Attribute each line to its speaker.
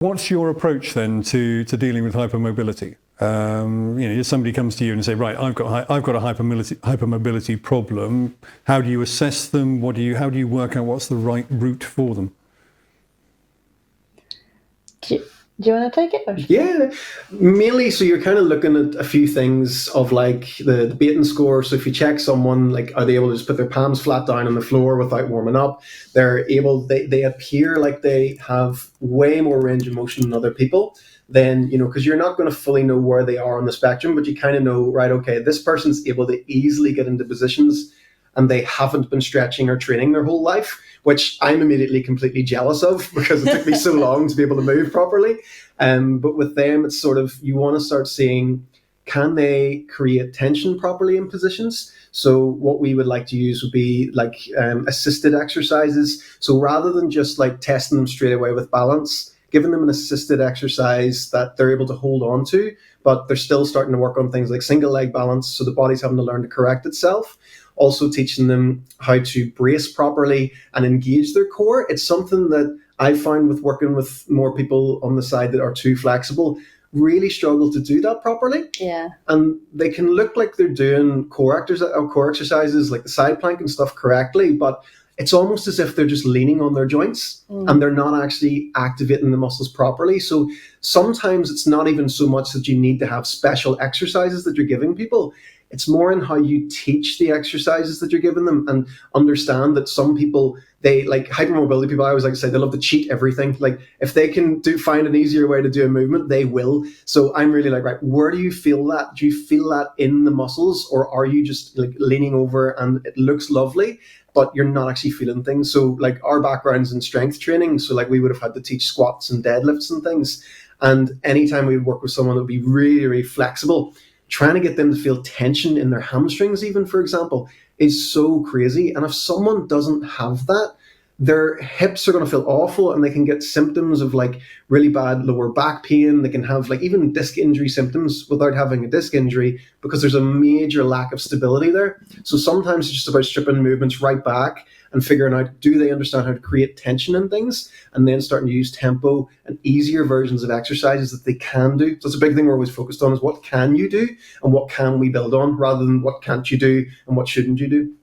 Speaker 1: What's your approach then to dealing with hypermobility? If somebody comes to you and say, right, I've got a hypermobility problem. How do you assess them? How do you work out what's the right route for them?
Speaker 2: Do you want to take it?
Speaker 3: Yeah, mainly. So you're kind of looking at a few things of like the Beighton score. So if you check someone, like, are they able to just put their palms flat down on the floor without warming up? They appear like they have way more range of motion than other people. Then, because you're not going to fully know where they are on the spectrum, but you kind of know, right, okay, this person's able to easily get into positions and they haven't been stretching or training their whole life, which I'm immediately completely jealous of because it took me so long to be able to move properly. But with them, it's sort of, you want to start seeing, can they create tension properly in positions? So what we would like to use would be like assisted exercises. So rather than just like testing them straight away with balance, giving them an assisted exercise that they're able to hold on to, but they're still starting to work on things like single leg balance. So the body's having to learn to correct itself. Also teaching them how to brace properly and engage their core. It's something that I found with working with more people on the side that are too flexible, really struggle to do that properly.
Speaker 2: Yeah.
Speaker 3: And they can look like they're doing core exercises like the side plank and stuff correctly, but it's almost as if they're just leaning on their joints and they're not actually activating the muscles properly. So sometimes it's not even so much that you need to have special exercises that you're giving people. It's more in how you teach the exercises that you're giving them, and understand that some people, they like hypermobility people, I always like to say, they love to cheat everything. Like if they can find an easier way to do a movement, they will. So I'm really like, right, where do you feel that? Do you feel that in the muscles, or are you just like leaning over and it looks lovely, but you're not actually feeling things? So like our background's in strength training. So like we would have had to teach squats and deadlifts and things. And anytime we would work with someone that would be really, really flexible, trying to get them to feel tension in their hamstrings, even, for example, is so crazy. And if someone doesn't have that, their hips are going to feel awful and they can get symptoms of like really bad lower back pain. They can have like even disc injury symptoms without having a disc injury because there's a major lack of stability there. So sometimes it's just about stripping movements right back and figuring out, do they understand how to create tension in things, and then starting to use tempo and easier versions of exercises that they can do. So it's a big thing we're always focused on, is what can you do and what can we build on, rather than what can't you do and what shouldn't you do.